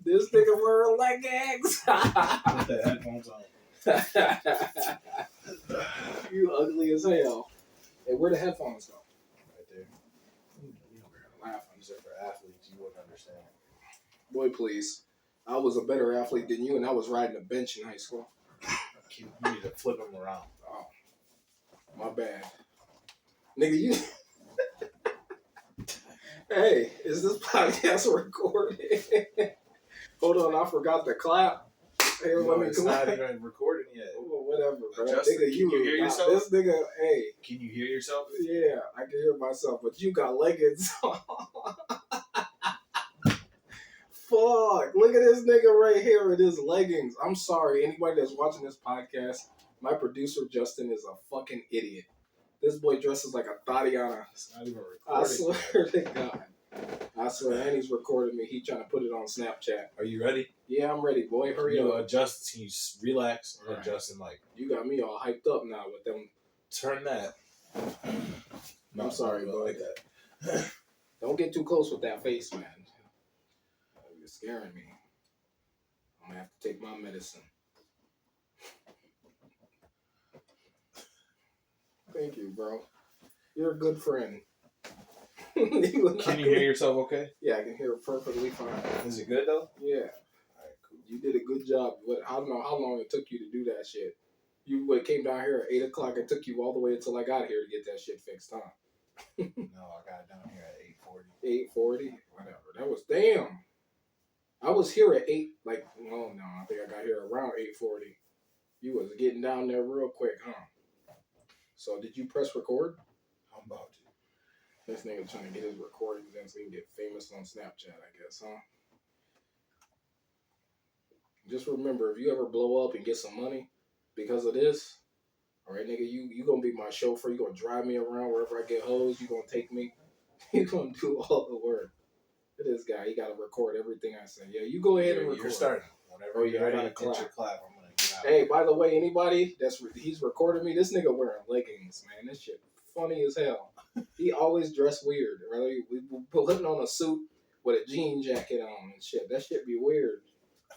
This nigga wearing leggings. Put the headphones on. You ugly as hell. Hey, where the headphones go? Right there. Laughing. These are for athletes. You wouldn't understand. Boy, please. I was a better athlete than you, and I was riding a bench in high school. You need to flip them around. Oh, my bad. Nigga, you... Hey, is this podcast recorded? Hold on, I forgot to clap. Hey, No, it's not even recording yet. Oh, whatever, bro. Justin, Nigga, can you hear yourself? This nigga, hey. Can you hear yourself? Yeah, I can hear myself, but you got leggings on. Fuck, look at this nigga right here with his leggings. I'm sorry, anybody that's watching this podcast, my producer Justin is a fucking idiot. This boy dresses like a Tatiana. It's not even recording. I swear to God. I swear, and he's recording me. He trying to put it on Snapchat. Are you ready? Yeah, I'm ready, boy. Hurry you up. Adjust. Can you relax and Right. adjust and like. You got me all hyped up now with them. Turn that. I'm sorry, boy. Like that. Don't get too close with that face, man. You're scaring me. I'm gonna have to take my medicine. Thank you, bro. You're a good friend. Can you hear yourself okay? Yeah, I can hear it perfectly fine. Is it good though? Yeah. Alright, cool. You did a good job. I don't know how long it took you to do that shit. You came down here at 8 o'clock. It took you all the way until I got here to get that shit fixed, huh? No, I got it down here at 8:40. 8:40? Whatever. That was damn. I was here at 8, like, well, no, I think I got here around 8:40. You was getting down there real quick, huh? So did you press record? I'm about to. This nigga trying to get his recordings in so he can get famous on Snapchat, I guess, huh? Just remember, if you ever blow up and get some money because of this, all right, nigga, you gonna be my chauffeur. You gonna drive me around wherever I get hoes. You gonna take me. You gonna do all the work. Look at this guy. He gotta record everything I say. Yeah, you go ahead and record. You're starting. Whenever you're ready to get your clap, I'm gonna get out. Hey, by the way, anybody he's recording me, this nigga wearing leggings, man. This shit funny as hell. He always dressed weird. Right? We putting on a suit with a jean jacket on and shit. That shit be weird.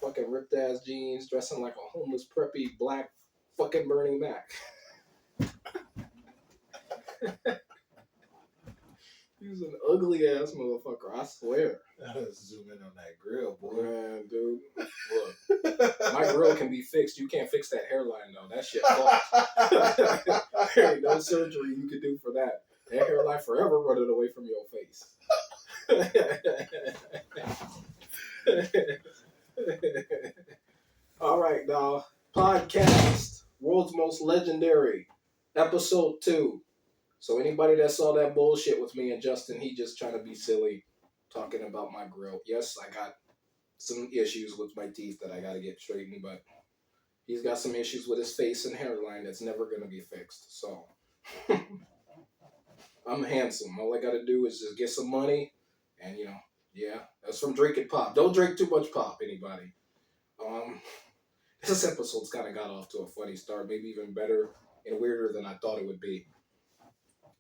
Fucking ripped ass jeans, dressing like a homeless preppy black fucking Bernie Mac. He's an ugly ass motherfucker, I swear. Zoom in on that grill, boy. Man, dude. Look, my grill can be fixed. You can't fix that hairline, though. That shit fucked. There ain't no surgery you could do for that. That hairline forever running away from your face. All right, now. Podcast. World's Most Legendary. Episode 2. So anybody that saw that bullshit with me and Justin, he just trying to be silly, talking about my grill. Yes, I got some issues with my teeth that I got to get straightened, but he's got some issues with his face and hairline that's never going to be fixed. So I'm handsome. All I got to do is just get some money and, yeah, that's from drinking pop. Don't drink too much pop, anybody. This episode's kind of got off to a funny start, maybe even better and weirder than I thought it would be.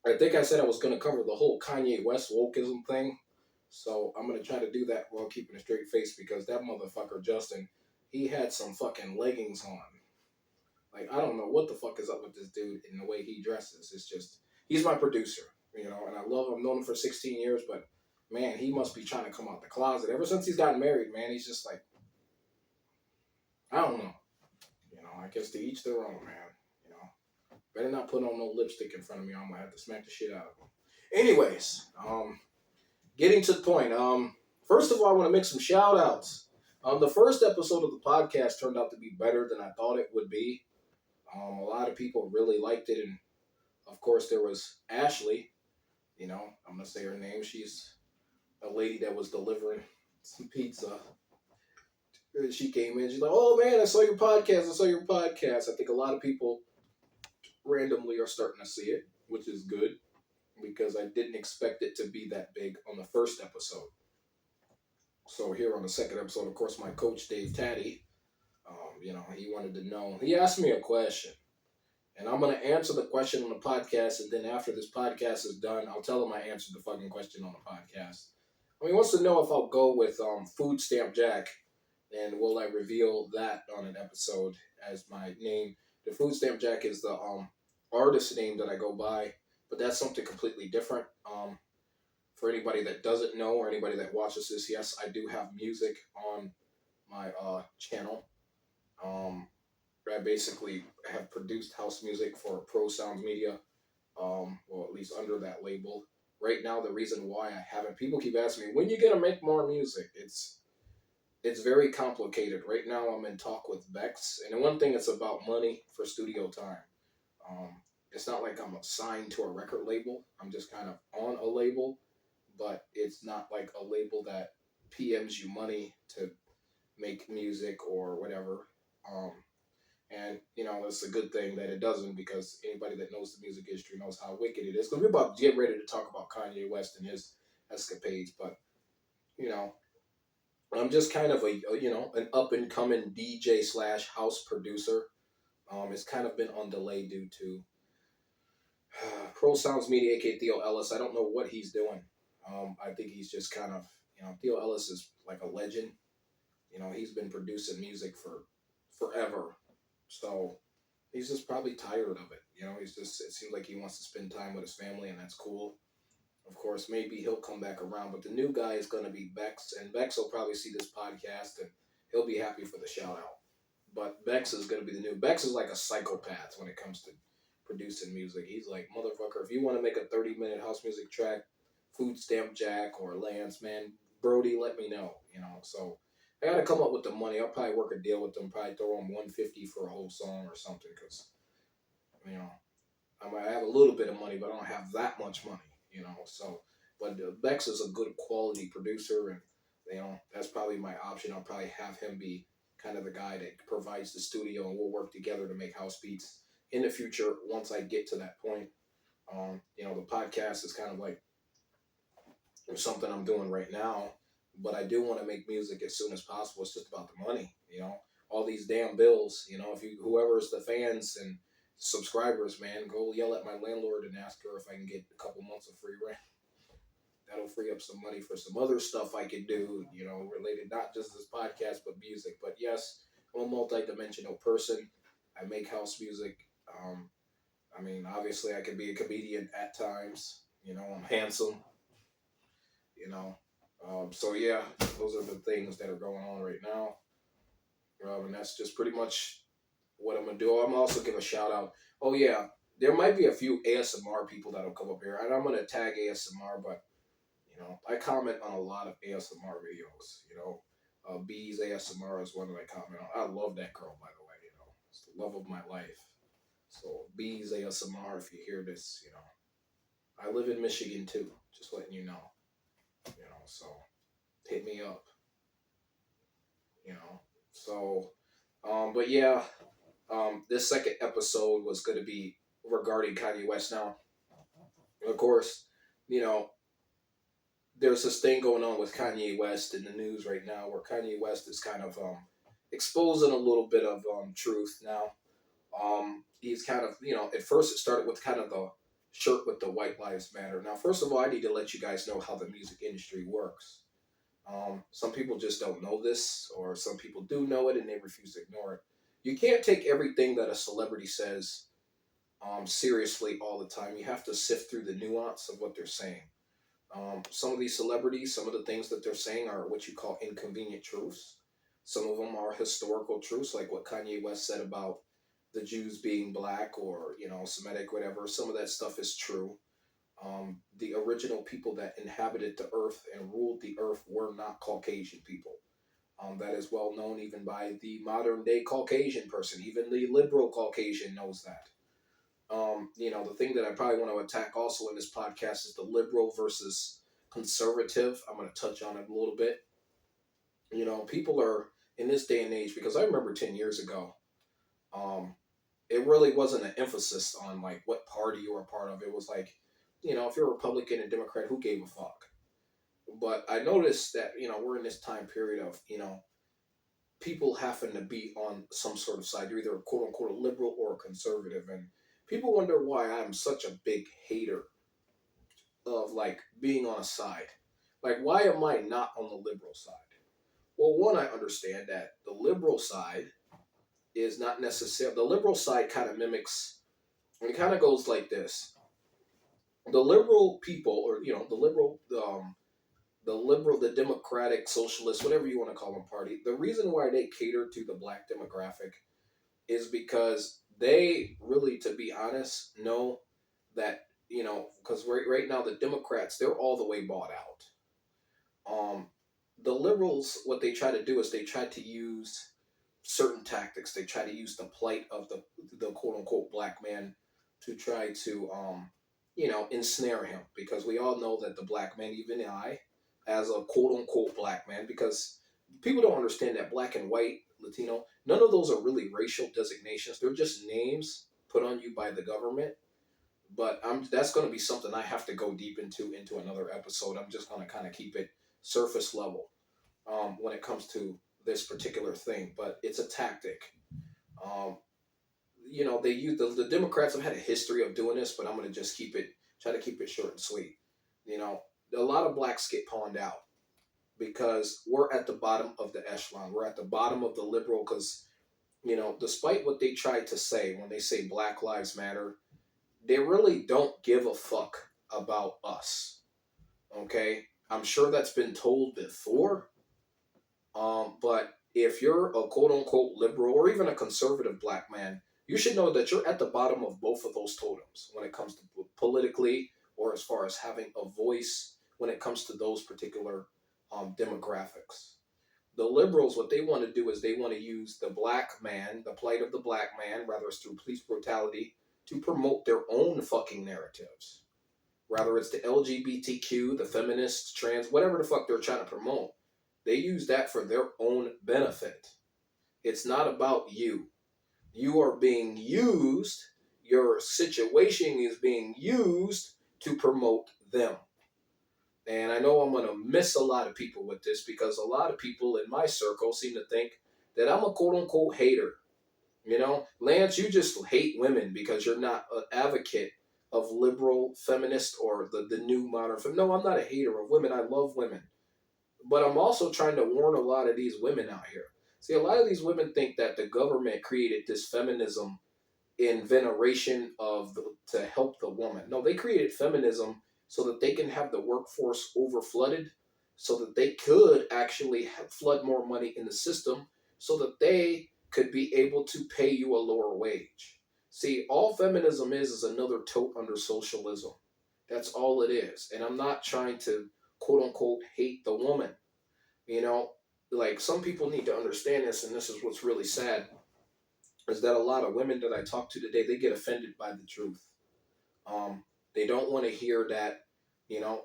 I think I said I was going to cover the whole Kanye West wokeism thing. So I'm going to try to do that while keeping a straight face because that motherfucker, Justin, he had some fucking leggings on. Like, I don't know what the fuck is up with this dude and the way he dresses. It's just, he's my producer, and I love him. I've known him for 16 years, but man, he must be trying to come out the closet. Ever since he's gotten married, man, he's just like, I don't know. I guess to each their own, man. Better not put on no lipstick in front of me. I'm going to have to smack the shit out of him. Anyways, getting to the point. First of all, I want to make some shout outs. The first episode of the podcast turned out to be better than I thought it would be. A lot of people really liked it. And of course, there was Ashley. I'm going to say her name. She's a lady that was delivering some pizza. She came in. She's like, oh man, I saw your podcast. I think a lot of people randomly are starting to see it, which is good because I didn't expect it to be that big on the first episode. So here on the second episode, of course, my coach, Dave Taddy, he wanted to know. He asked me a question, and I'm going to answer the question on the podcast, and then after this podcast is done, I'll tell him I answered the fucking question on the podcast. He wants to know if I'll go with Food Stamp Jack and will I reveal that on an episode as my name. The Food Stamp Jack is the artist name that I go by, but that's something completely different. For anybody that doesn't know or anybody that watches this, yes, I do have music on my channel. Um, I basically have produced house music for Pro Sounds Media, well, at least under that label. Right now, the reason why I haven't, people keep asking me, when you gonna make more music? It's very complicated. Right now, I'm in talk with Bex, and the one thing it's about money for studio time. Um, it's not like I'm signed to a record label. I'm just kind of on a label, but it's not like a label that PMs you money to make music or whatever. Um, and it's a good thing that it doesn't, because anybody that knows the music industry knows how wicked it is. Because we're about to get ready to talk about Kanye West and his escapades, but you know, I'm just kind of an up and coming DJ slash house producer. It's kind of been on delay due to Pro Sounds Media, aka Theo Ellis. I don't know what he's doing. I think he's just kind of, Theo Ellis is like a legend. He's been producing music for forever. So he's just probably tired of it. It seems like he wants to spend time with his family, and that's cool. Of course, maybe he'll come back around, but the new guy is going to be Bex, and Bex will probably see this podcast, and he'll be happy for the shout out. But Bex is going to be the new. Bex is like a psychopath when it comes to producing music. He's like, motherfucker, if you want to make a 30-minute house music track, Food Stamp Jack or Lance, man, Brody, let me know. So I got to come up with the money. I'll probably work a deal with them, probably throw them 150 for a whole song or something, because you know I might have a little bit of money, but I don't have that much money. So, but Bex is a good quality producer, and that's probably my option. I'll probably have him be kind of the guy that provides the studio, and we'll work together to make house beats in the future once I get to that point. The podcast is kind of like something I'm doing right now, but I do want to make music as soon as possible. It's just about the money. All these damn bills. If you whoever's the fans and subscribers, man, go yell at my landlord and ask her if I can get a couple months of free rent. That'll free up some money for some other stuff I could do, related not just this podcast but music. But yes, I'm a multi-dimensional person. I make house music. Obviously, I can be a comedian at times. I'm handsome. You know, so yeah, those are the things that are going on right now. And that's just pretty much what I'm gonna do. I'm also give a shout out. Oh yeah, there might be a few ASMR people that'll come up here, and I'm gonna tag ASMR, but I comment on a lot of ASMR videos. Bees ASMR is one that I comment on. I love that girl, by the way. It's the love of my life. So Bees ASMR, if you hear this, I live in Michigan too. Just letting you know. So hit me up. You know. So, but yeah, this second episode was going to be regarding Kanye West. Now, of course, you know, there's this thing going on with Kanye West in the news right now, where Kanye West is kind of exposing a little bit of truth now. He's kind of, at first it started with kind of the shirt with the White Lives Matter. Now, first of all, I need to let you guys know how the music industry works. Some people just don't know this, or some people do know it and they refuse to ignore it. You can't take everything that a celebrity says seriously all the time. You have to sift through the nuance of what they're saying. Some of these celebrities, some of the things that they're saying are what you call inconvenient truths. Some of them are historical truths, like what Kanye West said about the Jews being black or, Semitic, whatever. Some of that stuff is true. The original people that inhabited the earth and ruled the earth were not Caucasian people. That is well known even by the modern day Caucasian person. Even the liberal Caucasian knows that. The thing that I probably want to attack also in this podcast is the liberal versus conservative. I'm going to touch on it a little bit. People are in this day and age, because I remember 10 years ago, it really wasn't an emphasis on like what party you were a part of. It was like, if you're a Republican and Democrat, who gave a fuck? But I noticed that, we're in this time period of, people having to be on some sort of side. You're either a quote unquote a liberal or a conservative. And people wonder why I'm such a big hater of like being on a side. Like, why am I not on the liberal side? Well, one, I understand that the liberal side is not necessarily, the liberal side kind of mimics, and it kind of goes like this. The liberal people, or, the liberal, the democratic, socialist, whatever you want to call them party, the reason why they cater to the black demographic is because they really, to be honest, know that, because right now the Democrats, they're all the way bought out. The liberals, what they try to do is they try to use certain tactics. They try to use the plight of the quote unquote black man to try to ensnare him, because we all know that the black man, even I, as a quote unquote black man, because people don't understand that black and white, Latino, none of those are really racial designations. They're just names put on you by the government. But that's going to be something I have to go deep into another episode. I'm just going to kind of keep it surface level when it comes to this particular thing. But it's a tactic. Um, they use the Democrats have had a history of doing this, but I'm going to just try to keep it short and sweet. You know, a lot of blacks get pawned out because we're at the bottom of the echelon. We're at the bottom of the liberal, because despite what they try to say when they say Black Lives Matter, they really don't give a fuck about us. Okay, I'm sure that's been told before. But if you're a quote unquote liberal or even a conservative black man, you should know that you're at the bottom of both of those totems when it comes to politically, or as far as having a voice when it comes to those particular demographics. The liberals, what they want to do is they want to use the black man, the plight of the black man, rather it's through police brutality, to promote their own fucking narratives. Whether it's the LGBTQ, the feminists, trans, whatever the fuck they're trying to promote, they use that for their own benefit. It's not about you. You are being used, your situation is being used to promote them. And I know I'm going to miss a lot of people with this, because a lot of people in my circle seem to think that I'm a quote unquote hater. Lance, you just hate women because you're not an advocate of liberal feminist or the new modern No, I'm not a hater of women. I love women. But I'm also trying to warn a lot of these women out here. See, a lot of these women think that the government created this feminism in veneration to help the woman. No, they created feminism so that they can have the workforce over flooded, so that they could actually flood more money in the system, so that they could be able to pay you a lower wage. See, all feminism is another tote under socialism. That's all it is. And I'm not trying to quote unquote hate the woman. You know, like, some people need to understand this, and this is what's really sad, is that a lot of women that I talk to today, they get offended by the truth. Um, they don't want to hear that,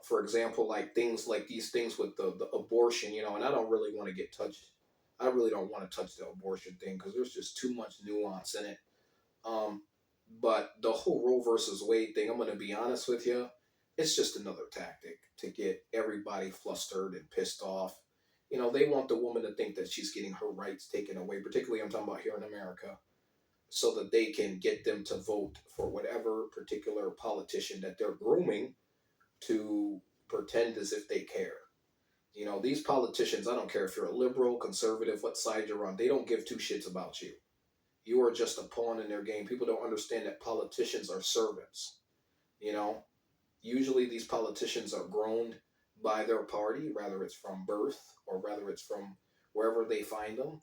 for example, like things like these things with the abortion, and I don't really want to get touched. I really don't want to touch the abortion thing because there's just too much nuance in it. Um, but the whole Roe versus Wade thing, I'm going to be honest with you, it's just another tactic to get everybody flustered and pissed off. They want the woman to think that she's getting her rights taken away, particularly I'm talking about here in America, so that they can get them to vote for whatever particular politician that they're grooming to pretend as if they care. These politicians, I don't care if you're a liberal, conservative, what side you're on, they don't give two shits about you. You are just a pawn in their game. People don't understand that politicians are servants. You know, Usually these politicians are grown by their party, whether it's from birth or whether it's from wherever they find them.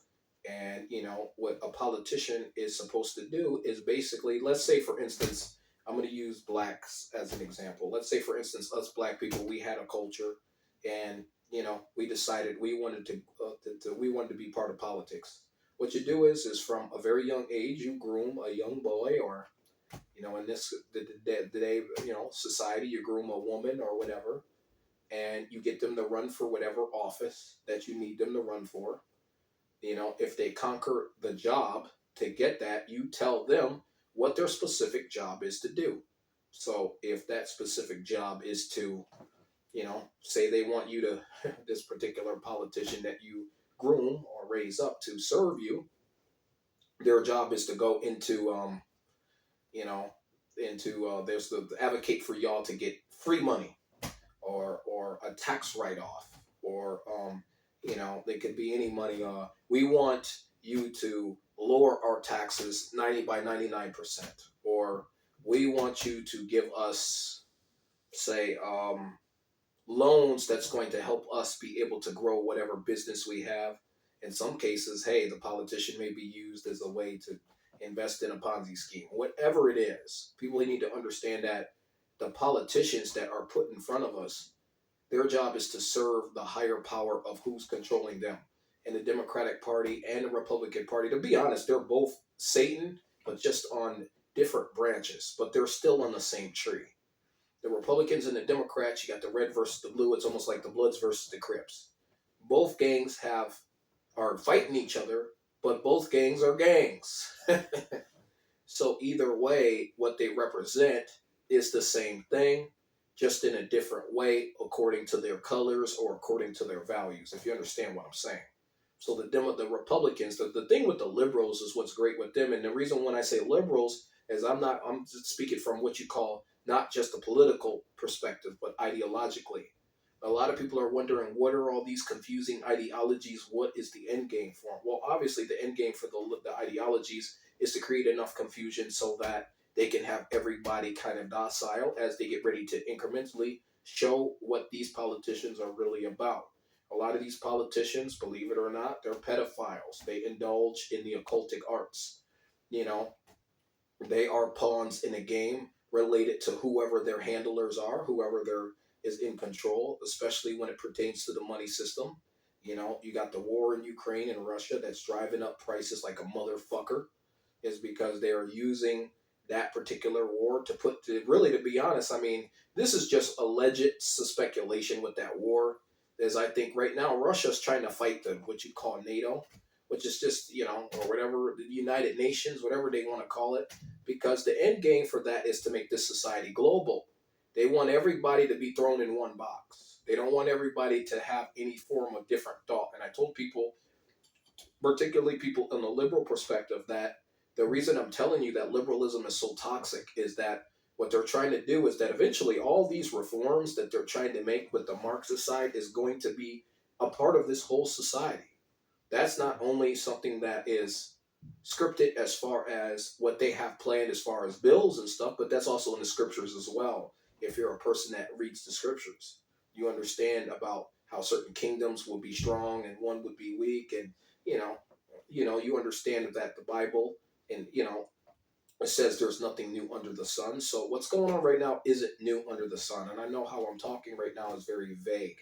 And, what a politician is supposed to do is basically, let's say, for instance, I'm going to use blacks as an example. Let's say, for instance, us black people, we had a culture, and, we decided we wanted we wanted to be part of politics. What you do is from a very young age, you groom a young boy, or in this the day, society, you groom a woman or whatever, and you get them to run for whatever office that you need them to run for. If they conquer the job to get that, you tell them what their specific job is to do. So if that specific job is to, say they want you to, this particular politician that you groom or raise up to serve you, their job is to go into, you know, there's the advocate for y'all to get free money, or a tax write off, or They could be any money. We want you to lower our taxes 90 by 99%, or we want you to give us, say, loans that's going to help us be able to grow whatever business we have. In some cases, hey, the politician may be used as a way to invest in a Ponzi scheme. Whatever it is, people need to understand that the politicians that are put in front of us, their job is to serve the higher power of who's controlling them. And the Democratic Party and the Republican Party, to be honest, they're both Satan, but just on different branches, but they're still on the same tree. The Republicans and the Democrats, you got the red versus the blue. It's almost like the Bloods versus the Crips. Both gangs are fighting each other, but both gangs are gangs. So either way, what they represent is the same thing, just in a different way according to their colors or according to their values, if you understand what I'm saying. So the Republicans, the thing with the liberals is what's great with them. And the reason when I say liberals is I'm just speaking from what you call not just a political perspective, but ideologically. A lot of people are wondering what are all these confusing ideologies? What is the end game for them? Well, obviously, the end game for the ideologies is to create enough confusion so that they can have everybody kind of docile as they get ready to incrementally show what these politicians are really about. A lot of these politicians, believe it or not, they're pedophiles. They indulge in the occultic arts. You know, they are pawns in a game related to whoever their handlers are, whoever their is in control, especially when it pertains to the money system. You got the war in Ukraine and Russia that's driving up prices like a motherfucker, is because they are using that particular war to really, to be honest, I mean, this is just alleged speculation with that war. As I think right now, Russia's trying to fight the what you call NATO, which is just, or whatever, the United Nations, whatever they want to call it, because the end game for that is to make this society global. They want everybody to be thrown in one box. They don't want everybody to have any form of different thought. And I told people, particularly people in the liberal perspective, that the reason I'm telling you that liberalism is so toxic is that what they're trying to do is that eventually all these reforms that they're trying to make with the Marxist side is going to be a part of this whole society. That's not only something that is scripted as far as what they have planned as far as bills and stuff, but that's also in the scriptures as well. If you're a person that reads the scriptures, you understand about how certain kingdoms will be strong and one would be weak, and you know, you understand that the Bible and it says there's nothing new under the sun. So what's going on right now isn't new under the sun, and I know how I'm talking right now is very vague.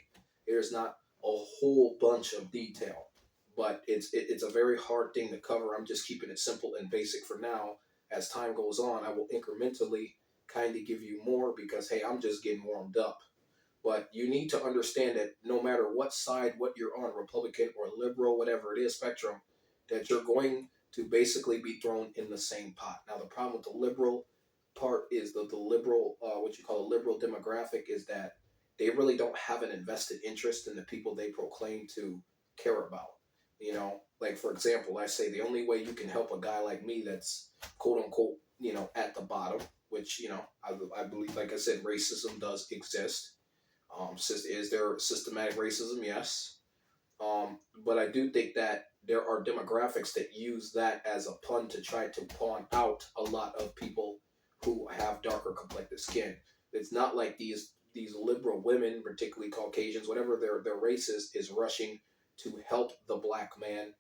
There's not a whole bunch of detail, but it's a very hard thing to cover. I'm just keeping it simple and basic for now. As time goes on, I will incrementally kind of give you more because hey, I'm just getting warmed up. But you need to understand that no matter what side, what you're on, Republican or liberal, whatever it is, spectrum, that you're going to basically be thrown in the same pot. Now, the problem with the liberal part is the liberal, what you call a liberal demographic, is that they really don't have an invested interest in the people they proclaim to care about. Like for example, I say the only way you can help a guy like me that's quote unquote, at the bottom, which, I believe, like I said, racism does exist. Is there systematic racism? Yes. But I do think that there are demographics that use that as a pun to try to pawn out a lot of people who have darker complected skin. It's not like these liberal women, particularly Caucasians, whatever their race is rushing to help the black man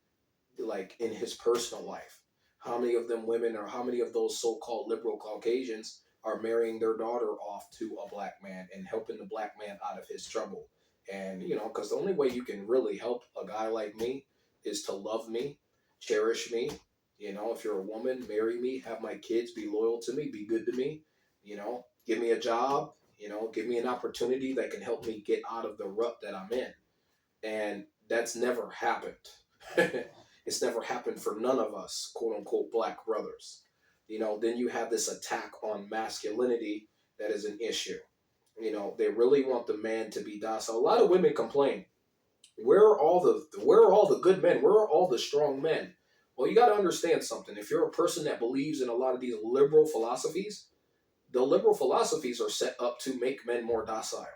like in his personal life. How many of them women or how many of those so-called liberal Caucasians are marrying their daughter off to a black man and helping the black man out of his trouble? And because the only way you can really help a guy like me is to love me, cherish me. If you're a woman, marry me, have my kids, be loyal to me, be good to me. Give me a job. Give me an opportunity that can help me get out of the rut that I'm in. And that's never happened. It's never happened for none of us, quote unquote, black brothers. Then you have this attack on masculinity that is an issue. They really want the man to be docile. A lot of women complain, where are all the good men? Where are all the strong men? Well, you got to understand something. If you're a person that believes in a lot of these liberal philosophies, the liberal philosophies are set up to make men more docile.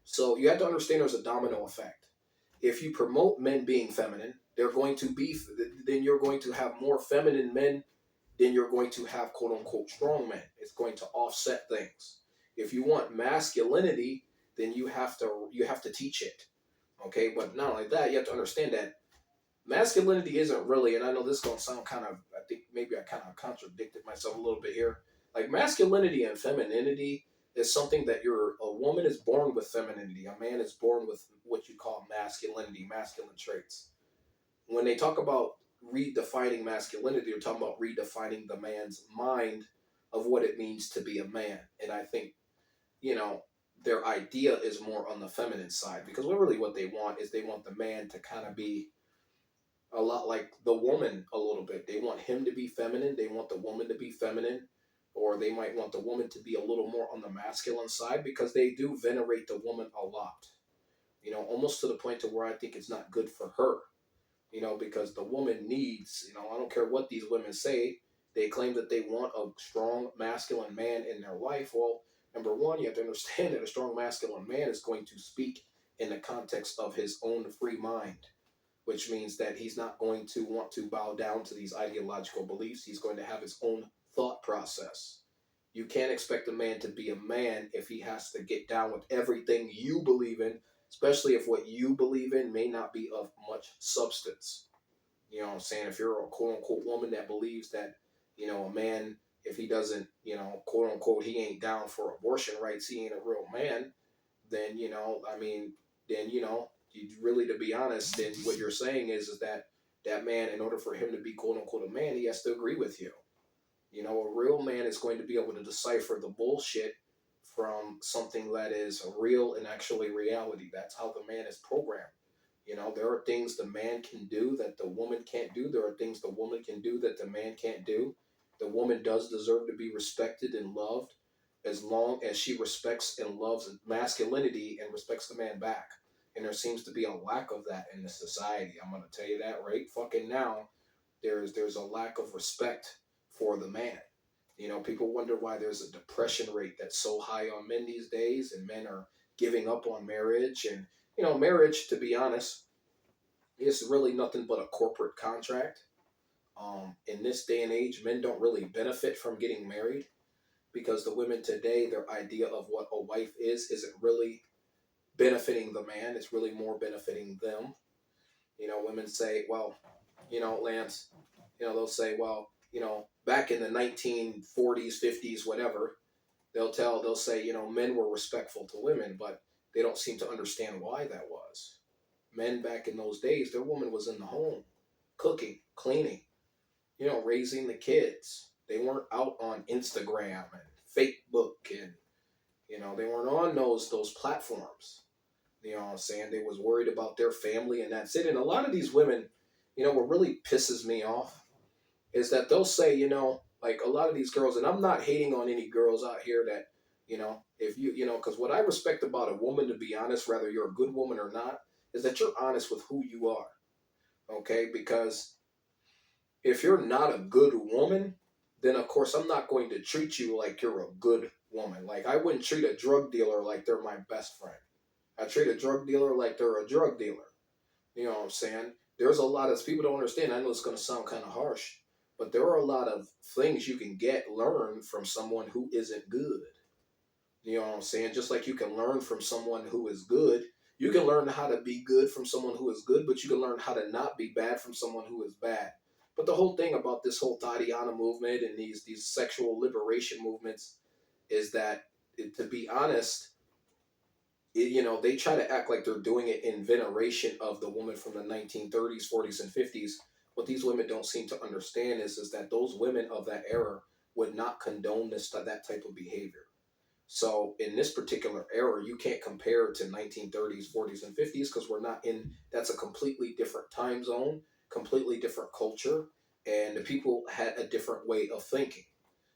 So you have to understand there's a domino effect. if you promote men being feminine, they're going to be, then you're going to have more feminine men than you're going to have quote unquote strong men. It's going to offset things. If you want masculinity, then you have to teach it. Okay, but not only that, you have to understand that masculinity isn't really, and I know this is gonna sound kind of, I think maybe I kind of contradicted myself a little bit here. Like masculinity and femininity is something that a woman is born with femininity, a man is born with what you call masculinity, masculine traits. When they talk about redefining masculinity, they're talking about redefining the man's mind of what it means to be a man. And I think, you know, their idea is more on the feminine side because really what they want is they want the man to kind of be a lot like the woman a little bit. They want him to be feminine, they want the woman to be feminine, or they might want the woman to be a little more on the masculine side because they do venerate the woman a lot. Almost to the point to where I think it's not good for her, because the woman needs, I don't care what these women say, they claim that they want a strong masculine man in their life. Well, number one, you have to understand that a strong masculine man is going to speak in the context of his own free mind, which means that he's not going to want to bow down to these ideological beliefs. He's going to have his own thought process. You can't expect a man to be a man if he has to get down with everything you believe in, especially if what you believe in may not be of much substance. You know what I'm saying? If you're a quote unquote woman that believes that, a man, if he doesn't, quote unquote, he ain't down for abortion rights, he ain't a real man, then, I mean, then, you really, to be honest, then what you're saying is that that man, in order for him to be quote unquote a man, he has to agree with you. A real man is going to be able to decipher the bullshit from something that is real and actually reality. That's how the man is programmed. There are things the man can do that the woman can't do. There are things the woman can do that the man can't do. The woman does deserve to be respected and loved as long as she respects and loves masculinity and respects the man back. And there seems to be a lack of that in the society. I'm gonna tell you that right fucking now. There's a lack of respect for the man. People wonder why there's a depression rate that's so high on men these days, and men are giving up on marriage. And marriage, to be honest, is really nothing but a corporate contract. In this day and age, men don't really benefit from getting married because the women today, their idea of what a wife isn't really benefiting the man. It's really more benefiting them. Women say, well, Lance, they'll say, well, back in the 1940s, 50s, whatever, they'll say, men were respectful to women, but they don't seem to understand why that was. Men back in those days, their woman was in the home, cooking, cleaning, raising the kids. They weren't out on Instagram and Facebook, and they weren't on those platforms. You know what I'm saying? They was worried about their family, and that's it. And a lot of these women, what really pisses me off is that they'll say, like a lot of these girls, and I'm not hating on any girls out here that, if because what I respect about a woman, to be honest, whether you're a good woman or not, is that you're honest with who you are. Okay? Because if you're not a good woman, then of course I'm not going to treat you like you're a good woman. Like I wouldn't treat a drug dealer like they're my best friend. I treat a drug dealer like they're a drug dealer. You know what I'm saying? There's a lot of people don't understand. I know it's going to sound kind of harsh, but there are a lot of things you can learn from someone who isn't good. You know what I'm saying? Just like you can learn from someone who is good, you can learn how to be good from someone who is good, but you can learn how to not be bad from someone who is bad. But the whole thing about this whole Tatiana movement and these sexual liberation movements is that, to be honest, they try to act like they're doing it in veneration of the woman from the 1930s, 40s, and 50s. What these women don't seem to understand is that those women of that era would not condone that type of behavior. So in this particular era, you can't compare it to 1930s, 40s, and 50s because we're not in. That's a completely different time zone, completely different culture, and the people had a different way of thinking.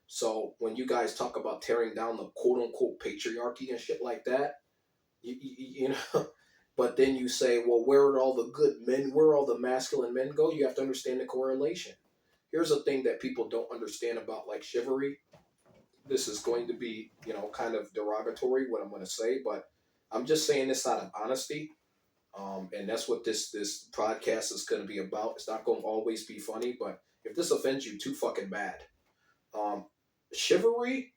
So when you guys talk about tearing down the quote unquote patriarchy and shit like that, you know, but then you say, well, where are all the good men? Where all the masculine men go? You have to understand the correlation. Here's a thing that people don't understand about like chivalry. This is going to be, kind of derogatory what I'm going to say, but I'm just saying this out of honesty. And that's what this podcast is going to be about. It's not going to always be funny, but if this offends you, too fucking bad. Um, Chivalry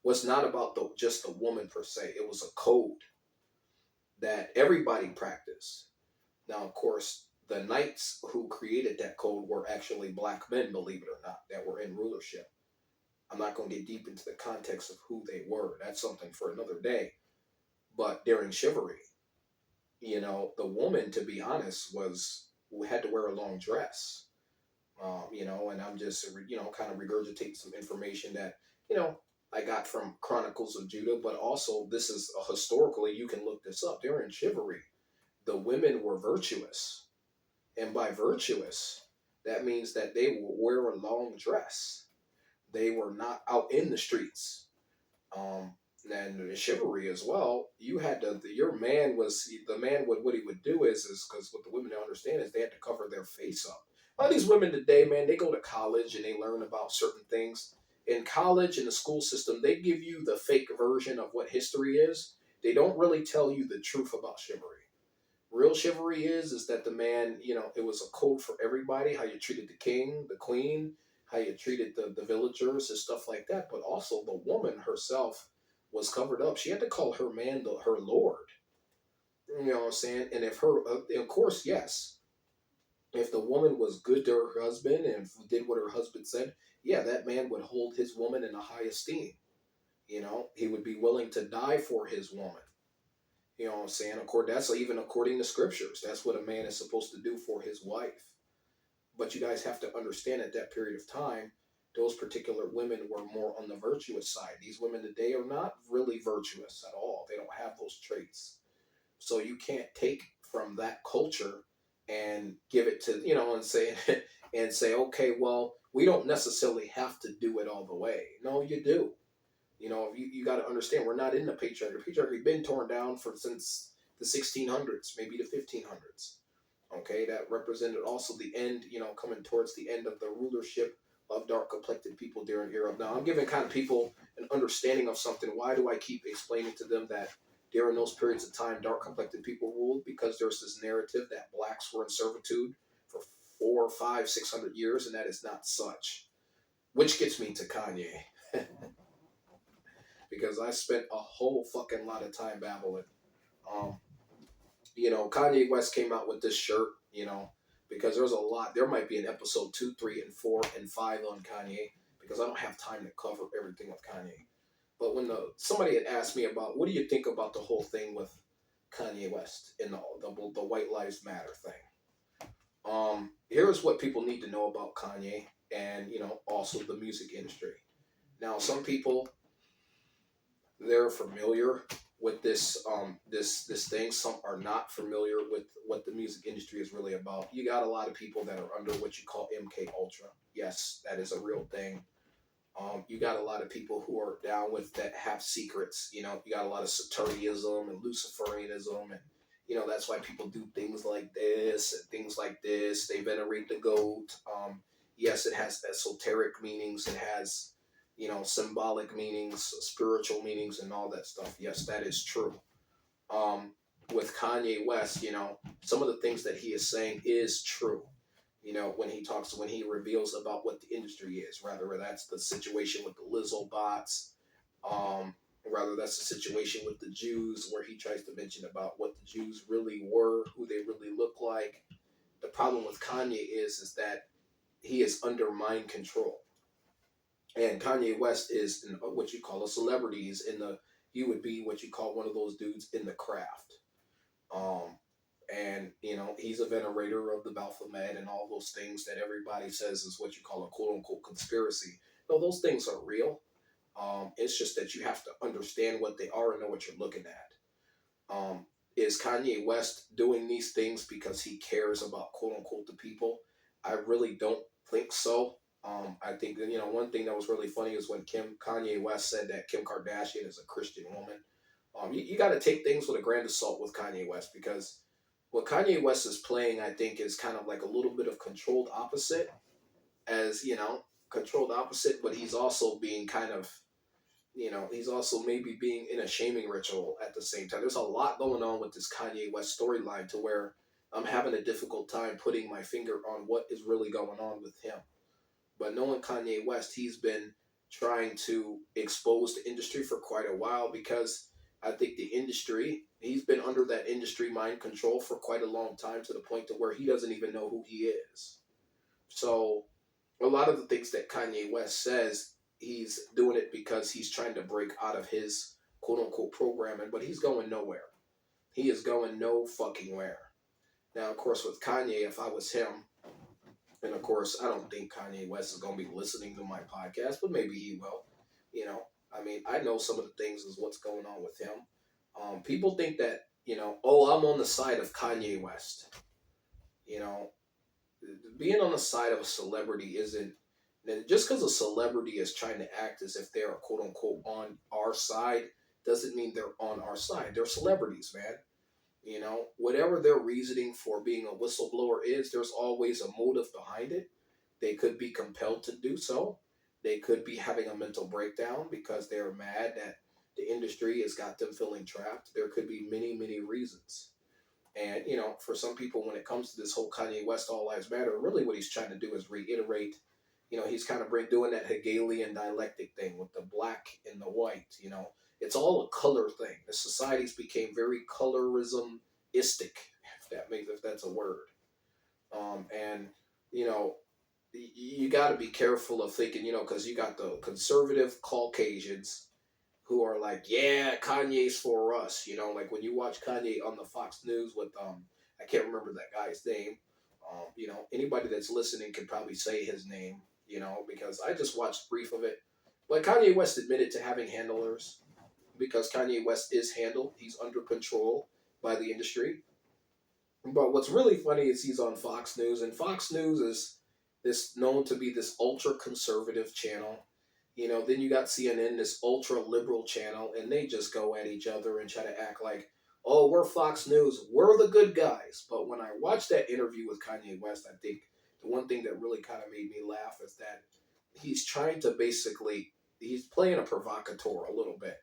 was not about just the woman per se. It was a code that everybody practiced. Now, of course, the knights who created that code were actually black men, believe it or not, that were in rulership. I'm not going to get deep into the context of who they were. That's something for another day. But during chivalry, the woman, to be honest, was had to wear a long dress. And I'm just, kind of regurgitating some information that, you know, I got from Chronicles of Judah, but also this is historically, you can look this up. During chivalry, the women were virtuous. And by virtuous, that means that they will wear a long dress. They were not out in the streets. Um, and chivalry as well. You had to. Your man was the man. What he would do is because what the women don't understand is they had to cover their face up. A lot of these women today, man, they go to college and they learn about certain things. In college, in the school system, they give you the fake version of what history is. They don't really tell you the truth about chivalry. Real chivalry is that the man, it was a code for everybody, how you treated the king, the queen, how you treated the villagers and stuff like that. But also the woman herself was covered up. She had to call her man her lord. You know what I'm saying? And if her, of course, yes, if the woman was good to her husband and did what her husband said, yeah, that man would hold his woman in a high esteem. He would be willing to die for his woman. You know what I'm saying? That's even according to scriptures. That's what a man is supposed to do for his wife. But you guys have to understand at that period of time, those particular women were more on the virtuous side. These women today are not really virtuous at all. They don't have those traits. So you can't take from that culture and give it to, and say and say, okay, well, we don't necessarily have to do it all the way. No, you do. You got to understand we're not in the patriarchy. The patriarchy been torn down since the 1600s, maybe the 1500s. Okay, that represented also the end, coming towards the end of the rulership of dark complected people during Europe. Now I'm giving kind of people an understanding of something. Why do I keep explaining to them that during those periods of time dark complected people ruled? Because there's this narrative that blacks were in servitude for 4, 5, 600 years, and that is not such. Which gets me to Kanye. Because I spent a whole fucking lot of time babbling. Um, Kanye West came out with this shirt, because there's a lot. There might be an episode 2, 3, and 4, and 5 on Kanye because I don't have time to cover everything with Kanye. But when somebody had asked me about what do you think about the whole thing with Kanye West and the White Lives Matter thing, here's what people need to know about Kanye and also the music industry. Now, some people they're familiar with this thing. Some are not familiar with what the music industry is really about. You got a lot of people that are under what you call MK Ultra. Yes, that is a real thing. You got a lot of people who are down with that have secrets. You got a lot of Saturnianism and Luciferianism, and that's why people do things like this and things like this. They venerate the goat. Yes, it has esoteric meanings. It has symbolic meanings, spiritual meanings, and all that stuff. Yes, that is true. Um, with Kanye West, some of the things that he is saying is true. When he reveals about what the industry is, rather that's the situation with the Lizzo bots, rather that's the situation with the Jews, where he tries to mention about what the Jews really were, who they really look like. The problem with Kanye is that he is under mind control. And Kanye West is what you call a celebrity. He would be what you call one of those dudes in the craft. And he's a venerator of the Baphomet and all those things that everybody says is what you call a quote unquote conspiracy. No, those things are real. It's just that you have to understand what they are and know what you're looking at. Is Kanye West doing these things because he cares about quote unquote the people? I really don't think so. I think that, one thing that was really funny is when Kanye West said that Kim Kardashian is a Christian woman. You got to take things with a grain of salt with Kanye West, because what Kanye West is playing, I think, is kind of like a little bit of controlled opposite, but he's also being kind of, he's also maybe being in a shaming ritual at the same time. There's a lot going on with this Kanye West storyline to where I'm having a difficult time putting my finger on what is really going on with him. But knowing Kanye West, he's been trying to expose the industry for quite a while because I think the industry, he's been under that industry mind control for quite a long time to the point to where he doesn't even know who he is. So a lot of the things that Kanye West says, he's doing it because he's trying to break out of his quote unquote programming, but he's going nowhere. He is going no fucking where. Now, of course, with Kanye, if I was him, and of course, I don't think Kanye West is going to be listening to my podcast, but maybe he will. I mean, I know some of the things is what's going on with him. People think that, oh, I'm on the side of Kanye West. You know, being on the side of a celebrity isn't just because a celebrity is trying to act as if they're quote unquote on our side doesn't mean they're on our side. They're celebrities, man. Whatever their reasoning for being a whistleblower is, there's always a motive behind it. They could be compelled to do so. They could be having a mental breakdown because they're mad that the industry has got them feeling trapped. There could be many, many reasons. And, for some people, when it comes to this whole Kanye West All Lives Matter, really what he's trying to do is reiterate, he's kind of doing that Hegelian dialectic thing with the black and the white, It's all a color thing. The societies became very colorismistic, if that's a word. And, you know, you got to be careful of thinking, because you got the conservative Caucasians who are like, yeah, Kanye's for us. Like when you watch Kanye on the Fox News with I can't remember that guy's name. Anybody that's listening can probably say his name. Because I just watched brief of it. But Kanye West admitted to having handlers because Kanye West is handled. He's under control by the industry. But what's really funny is he's on Fox News, and Fox News is this known to be this ultra conservative channel. Then you got CNN, this ultra liberal channel, and they just go at each other and try to act like, oh, we're Fox News, we're the good guys. But when I watched that interview with Kanye West, I think the one thing that really kind of made me laugh is that he's trying to he's playing a provocateur a little bit,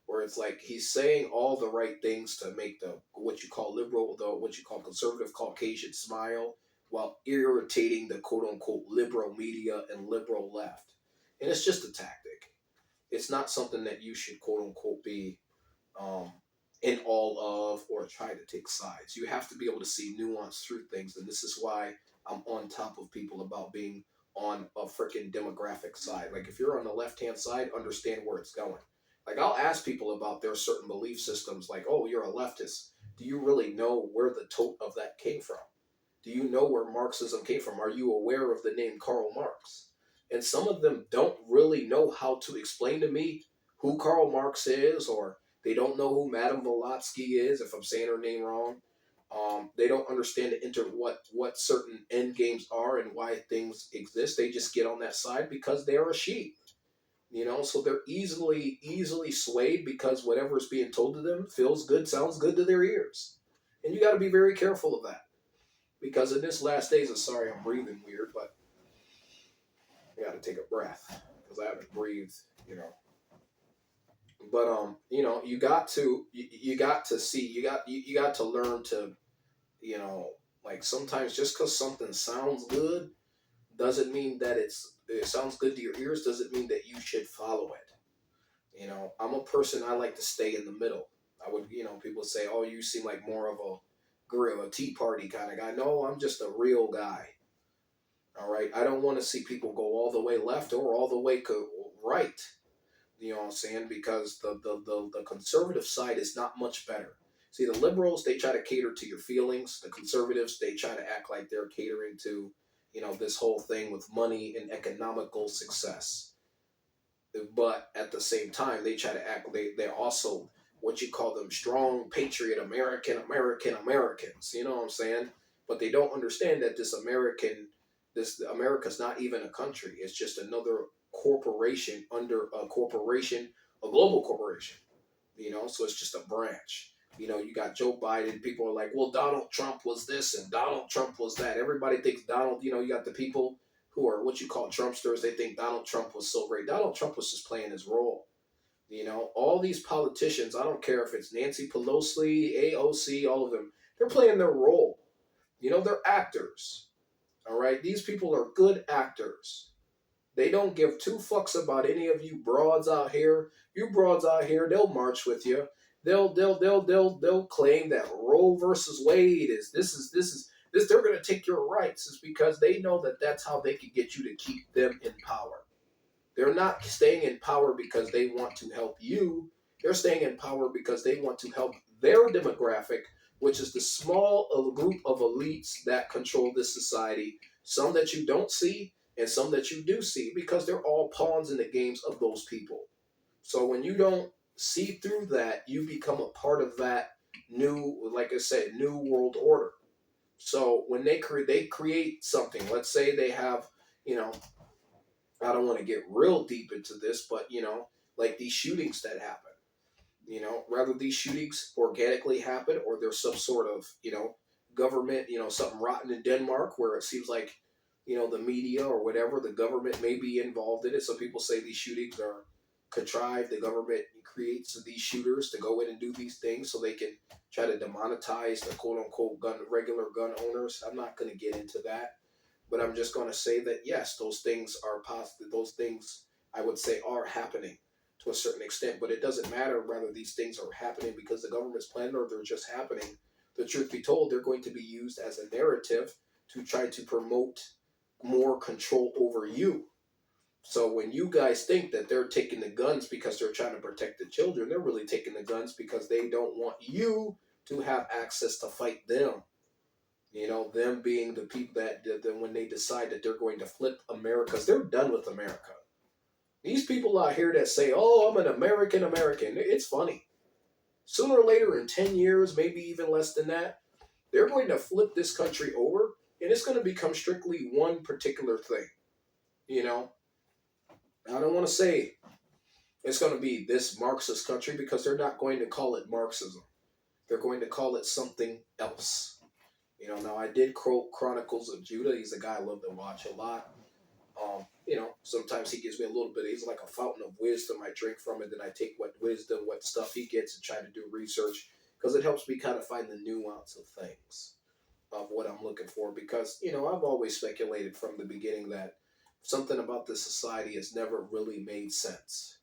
where it's like he's saying all the right things to make the what you call liberal, what you call conservative Caucasian smile, while irritating the quote unquote liberal media and liberal left. And it's just a tactic. It's not something that you should quote unquote be um, in all of or try to take sides. You have to be able to see nuance through things, and this is why I'm on top of people about being on a freaking demographic side. Like if you're on the left hand side, understand where it's going. Like I'll ask people about their certain belief systems, like, oh, you're a leftist. Do you really know where the tote of that came from? Do you know where Marxism came from? Are you aware of the name Karl Marx? And some of them don't really know how to explain to me who Karl Marx is, or they don't know who Madame Blavatsky is, if I'm saying her name wrong. They don't understand what certain end games are and why things exist. They just get on that side because they're a sheep. So they're easily swayed because whatever is being told to them feels good, sounds good to their ears. And you got to be very careful of that. Because in this last days, sorry, I'm breathing weird, but I got to take a breath because I haven't breathed, But you got to learn to, like sometimes just because something sounds good doesn't mean that it sounds good to your ears. Doesn't mean that you should follow it. I'm a person. I like to stay in the middle. I would, people say, oh, you seem like more of a tea party kind of guy. No, I'm just a real guy. All right. I don't want to see people go all the way left or all the way right. You know what I'm saying? Because the conservative side is not much better. See, the liberals, they try to cater to your feelings. The conservatives, they try to act like they're catering to, this whole thing with money and economical success. But at the same time, they try to act, they're also what you call them strong, patriot, Americans. You know what I'm saying? But they don't understand that this America's not even a country. It's just another corporation under a global corporation. So it's just a branch. You got Joe Biden. People are like, well, Donald Trump was this and Donald Trump was that. Everybody thinks Donald, you got the people who are what you call Trumpsters. They think Donald Trump was so great. Donald Trump was just playing his role. All these politicians, I don't care if it's Nancy Pelosi, AOC, all of them, they're playing their role. They're actors. All right? These people are good actors. They don't give two fucks about any of you broads out here. You broads out here, they'll march with you. They'll claim that Roe versus Wade is this. They're gonna take your rights. It's because they know that that's how they can get you to keep them in power. They're not staying in power because they want to help you. They're staying in power because they want to help their demographic, which is the small group of elites that control this society. Some that you don't see and some that you do see because they're all pawns in the games of those people. So when you don't see through that, you become a part of that new, like I said, new world order. So when they create something, let's say they have, you know, I don't want to get real deep into this, but like these shootings that happen. Rather these shootings organically happen or there's some sort of, government, something rotten in Denmark where it seems like, the media or whatever, the government may be involved in it. Some people say these shootings are contrived. The government creates these shooters to go in and do these things so they can try to demonetize the quote unquote regular gun owners. I'm not going to get into that. But I'm just going to say that yes, those things are possible. Those things I would say are happening to a certain extent, but it doesn't matter whether these things are happening because the government's planning or they're just happening. The truth be told, they're going to be used as a narrative to try to promote more control over you. So when you guys think that they're taking the guns because they're trying to protect the children, they're really taking the guns because they don't want you to have access to fight them. Them being the people that when they decide that they're going to flip America, because they're done with America. These people out here that say, "Oh, I'm an American," it's funny. Sooner or later, in 10 years, maybe even less than that, they're going to flip this country over, and it's going to become strictly one particular thing. You know, I don't want to say it's going to be this Marxist country because they're not going to call it Marxism. They're going to call it something else. Now I did quote Chronicles of Judah. He's a guy I love to watch a lot. Sometimes he gives me a little bit. He's like a fountain of wisdom. I drink from it, then I take what stuff he gets, and try to do research because it helps me kind of find the nuance of things of what I'm looking for. Because I've always speculated from the beginning that something about this society has never really made sense.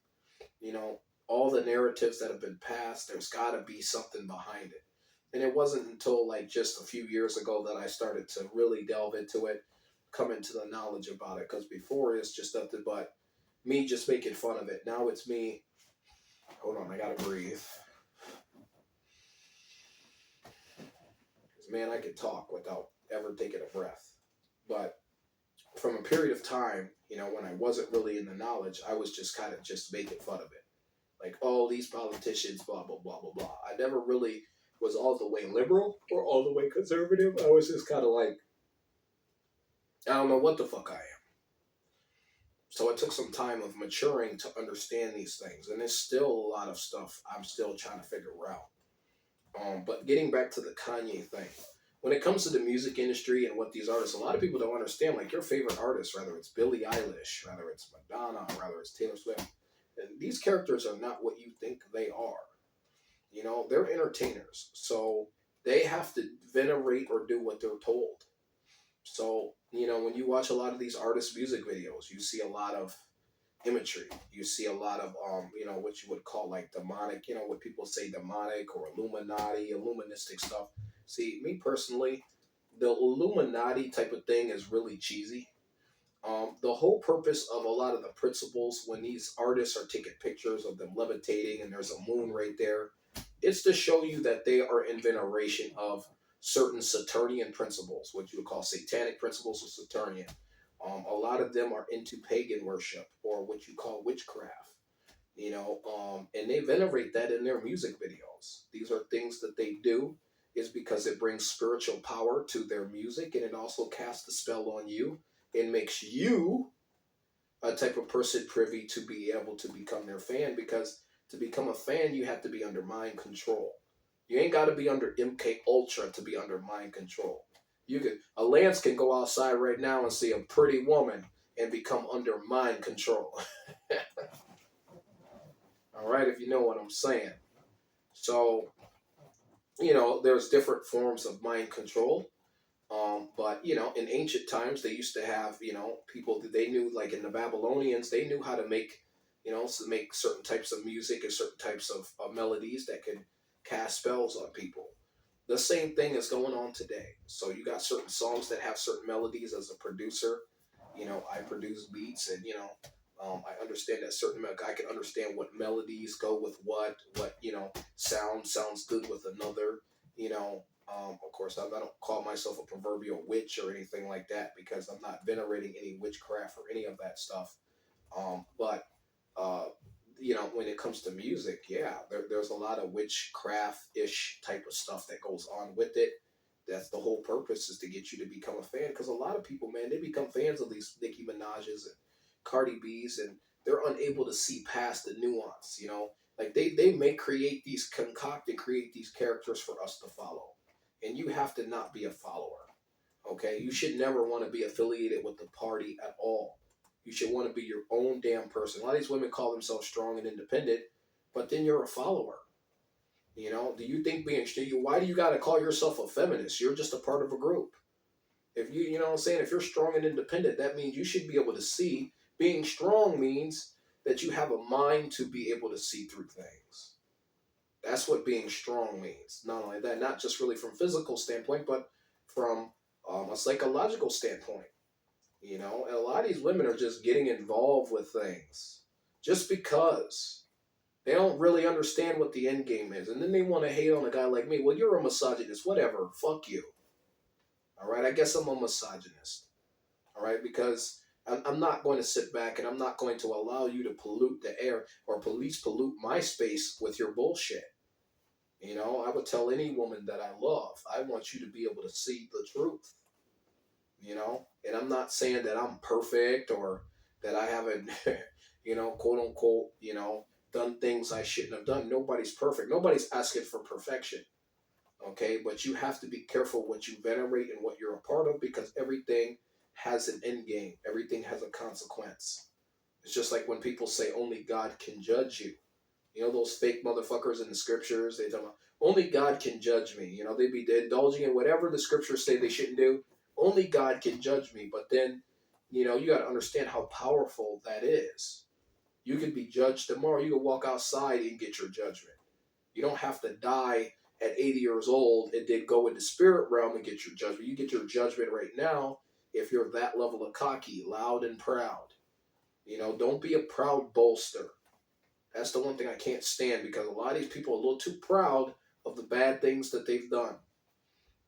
You know, all the narratives that have been passed, there's got to be something behind it. And it wasn't until like just a few years ago that I started to really delve into it, come into the knowledge about it. Because before it's just nothing but me just making fun of it. Now it's me. Hold on, I gotta breathe. Because man, I could talk without ever taking a breath. But from a period of time, when I wasn't really in the knowledge, I was just kind of just making fun of it. Like, oh, these politicians, blah, blah, blah, blah, blah. I never really was all the way liberal or all the way conservative. I was just kind of like, I don't know what the fuck I am. So it took some time of maturing to understand these things. And there's still a lot of stuff I'm still trying to figure out. But getting back to the Kanye thing, when it comes to the music industry and what these artists, a lot of people don't understand, like your favorite artist, whether it's Billie Eilish, whether it's Madonna, whether it's Taylor Swift, and these characters are not what you think they are. They're entertainers. So they have to venerate or do what they're told. So, when you watch a lot of these artists' music videos, you see a lot of imagery. You see a lot of, what you would call like demonic, what people say demonic or Illuminati, Illuministic stuff. See, me personally, the Illuminati type of thing is really cheesy. The whole purpose of a lot of the principles when these artists are taking pictures of them levitating and there's a moon right there, it's to show you that they are in veneration of certain Saturnian principles, what you would call satanic principles or Saturnian. A lot of them are into pagan worship or what you call witchcraft, and they venerate that in their music videos. These are things that they do is because it brings spiritual power to their music and it also casts a spell on you and makes you a type of person privy to be able to become their fan because to become a fan, you have to be under mind control. You ain't got to be under MK Ultra to be under mind control. A Lance can go outside right now and see a pretty woman and become under mind control. All right, if you know what I'm saying. So, there's different forms of mind control. But in ancient times, they used to have people that they knew, like in the Babylonians, they knew how to make to make certain types of music and certain types of melodies that could cast spells on people. The same thing is going on today. So you got certain songs that have certain melodies. As a producer, I produce beats, and I understand that I can understand what melodies go with what sounds good with another. Of course, I don't call myself a proverbial witch or anything like that, because I'm not venerating any witchcraft or any of that stuff. But uh, when it comes to music, yeah, there's a lot of witchcraft ish type of stuff that goes on with it. That's the whole purpose, is to get you to become a fan. Because a lot of people, man, they become fans of these Nicki Minaj's and Cardi B's, and they're unable to see past the nuance. Like they may concoct and create these characters for us to follow, and you have to not be a follower. Okay, you should never want to be affiliated with the party at all. You should want to be your own damn person. A lot of these women call themselves strong and independent, but then you're a follower. Do you think why do you got to call yourself a feminist? You're just a part of a group. If you know what I'm saying, if you're strong and independent, that means you should be able to see. Being strong means that you have a mind to be able to see through things. That's what being strong means. Not only that, not just really from physical standpoint, but from a psychological standpoint. And a lot of these women are just getting involved with things just because they don't really understand what the end game is, and then they want to hate on a guy like me. Well, you're a misogynist. Whatever. Fuck you. All right. I guess I'm a misogynist. All right, because I'm not going to sit back, and I'm not going to allow you to pollute the air or police pollute my space with your bullshit. I would tell any woman that I love, I want you to be able to see the truth. And I'm not saying that I'm perfect or that I haven't, quote unquote, done things I shouldn't have done. Nobody's perfect. Nobody's asking for perfection. Okay, but you have to be careful what you venerate and what you're a part of, because everything has an end game. Everything has a consequence. It's just like when people say only God can judge you. Those fake motherfuckers in the scriptures, they tell me, only God can judge me. They be indulging in whatever the scriptures say they shouldn't do. Only God can judge me. But then, you got to understand how powerful that is. You could be judged tomorrow. You can walk outside and get your judgment. You don't have to die at 80 years old and then go in the spirit realm and get your judgment. You get your judgment right now if you're that level of cocky, loud, and proud. Don't be a proud bolster. That's the one thing I can't stand, because a lot of these people are a little too proud of the bad things that they've done.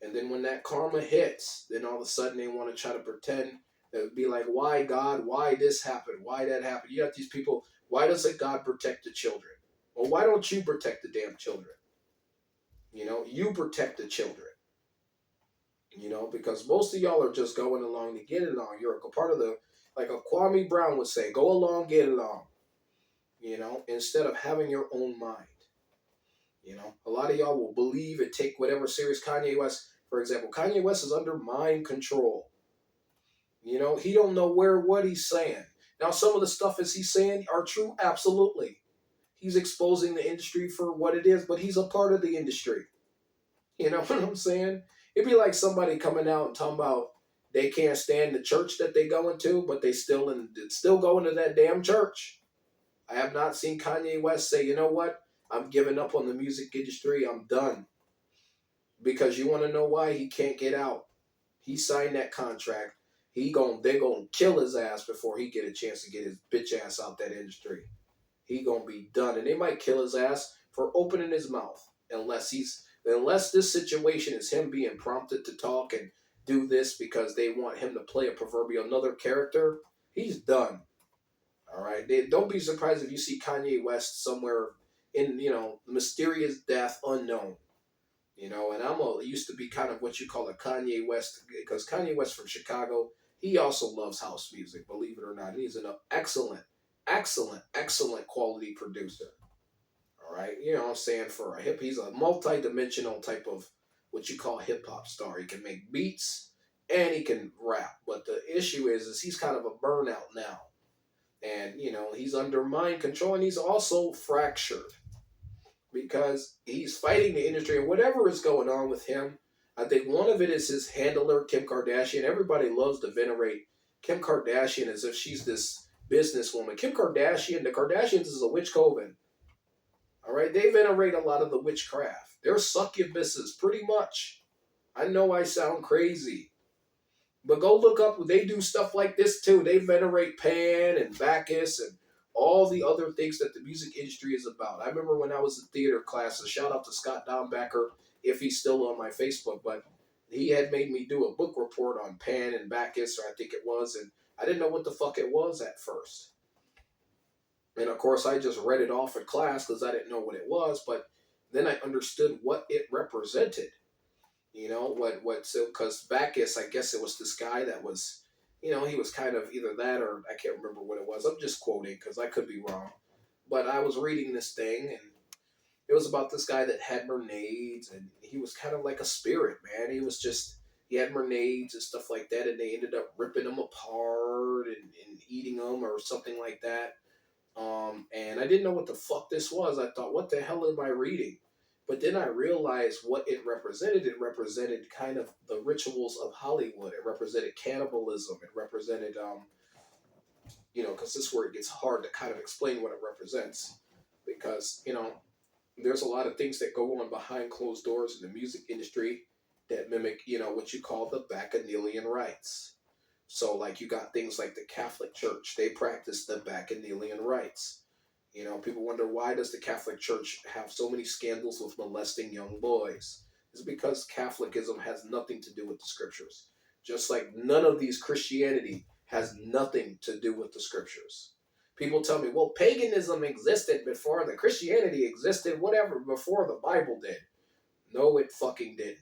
And then when that karma hits, then all of a sudden they want to try to pretend. It would be like, why God? Why this happened? Why that happened? You got these people, why doesn't God protect the children? Well, why don't you protect the damn children? You protect the children. Because most of y'all are just going along to get along. You're a part of like a Kwame Brown would say, go along, get along. Instead of having your own mind. A lot of y'all will believe and take whatever serious. Kanye West, for example, Kanye West is under mind control. He don't know what he's saying. Now, some of the stuff is he's saying are true, absolutely. He's exposing the industry for what it is, but he's a part of the industry. You know what I'm saying? It'd be like somebody coming out and talking about they can't stand the church that they go into, but they still going to that damn church. I have not seen Kanye West say, you know what? I'm giving up on the music industry. I'm done. Because you want to know why? He can't get out. He signed that contract. They're gonna kill his ass before he get a chance to get his bitch ass out that industry. He gonna be done, and they might kill his ass for opening his mouth, unless this situation is him being prompted to talk and do this because they want him to play a proverbial another character. He's done. All right. Don't be surprised if you see Kanye West somewhere in mysterious death unknown. And used to be kind of what you call a Kanye West, because Kanye West from Chicago, he also loves house music, believe it or not. He's an excellent, excellent, excellent quality producer. All right. What I'm saying, he's a multi-dimensional type of what you call hip hop star. He can make beats and he can rap. But the issue is he's kind of a burnout now. And, he's under mind control, and he's also fractured because he's fighting the industry, and whatever is going on with him, I think one of it is his handler, Kim Kardashian. Everybody loves to venerate Kim Kardashian as if she's this businesswoman. Kim Kardashian, the Kardashians is a witch coven. All right, they venerate a lot of the witchcraft. They're succubuses, pretty much. I know I sound crazy, but go look up. They do stuff like this too. They venerate Pan and Bacchus and all the other things that the music industry is about. I remember when I was in theater classes. Shout out to Scott Dombacker if he's still on my Facebook, but he had made me do a book report on Pan and Bacchus, or I think it was, and I didn't know what the fuck it was at first. And of course, I just read it off in class because I didn't know what it was. But then I understood what it represented. So because Bacchus, I guess it was this guy that was, he was kind of either that or I can't remember what it was. I'm just quoting because I could be wrong. But I was reading this thing, and it was about this guy that had mermaids, and he was kind of like a spirit, man. He had mermaids and stuff like that, and they ended up ripping them apart and eating them or something like that. And I didn't know what the fuck this was. I thought, what the hell am I reading? But then I realized what it represented. It represented kind of the rituals of Hollywood. It represented cannibalism. It represented, because this is where it gets hard to kind of explain what it represents. Because, there's a lot of things that go on behind closed doors in the music industry that mimic, what you call the Bacchanalian rites. So, like, you got things like the Catholic Church. They practice the Bacchanalian rites. People wonder, why does the Catholic Church have so many scandals with molesting young boys? It's because Catholicism has nothing to do with the scriptures. Just like none of these Christianity has nothing to do with the scriptures. People tell me, well, paganism existed before the Christianity existed, whatever, before the Bible did. No, it fucking didn't.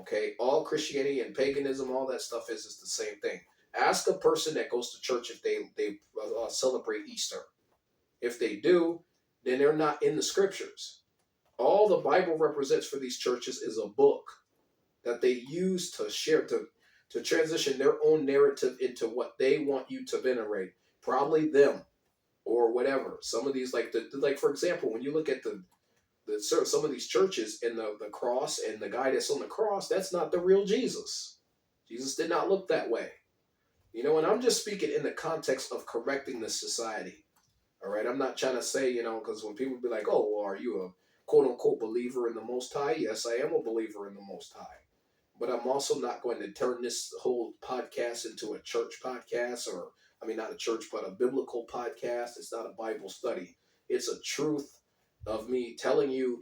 Okay, all Christianity and paganism, all that stuff is the same thing. Ask a person that goes to church if they celebrate Easter. If they do, then they're not in the scriptures. All the Bible represents for these churches is a book that they use to share to transition their own narrative into what they want you to venerate. Probably them or whatever. Some of these, like for example, when you look at some of these churches and the cross and the guy that's on the cross, that's not the real Jesus. Jesus did not look that way. And I'm just speaking in the context of correcting the society. All right, I'm not trying to say, because when people be like, oh, well, are you a quote unquote believer in the Most High? Yes, I am a believer in the Most High. But I'm also not going to turn this whole podcast into a church podcast, or, I mean, not a church, but a biblical podcast. It's not a Bible study. It's a truth of me telling you,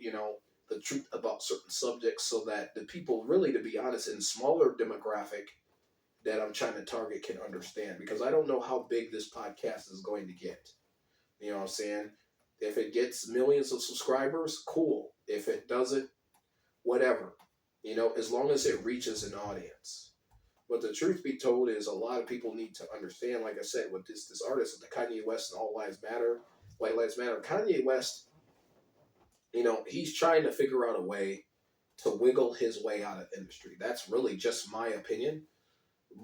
the truth about certain subjects so that the people really, to be honest, in smaller demographic that I'm trying to target can understand. Because I don't know how big this podcast is going to get. You know what I'm saying? If it gets millions of subscribers, cool. If it doesn't, whatever. As long as it reaches an audience. But the truth be told is a lot of people need to understand, like I said, with this artist, the Kanye West and All Lives Matter, White Lives Matter. Kanye West, he's trying to figure out a way to wiggle his way out of the industry. That's really just my opinion,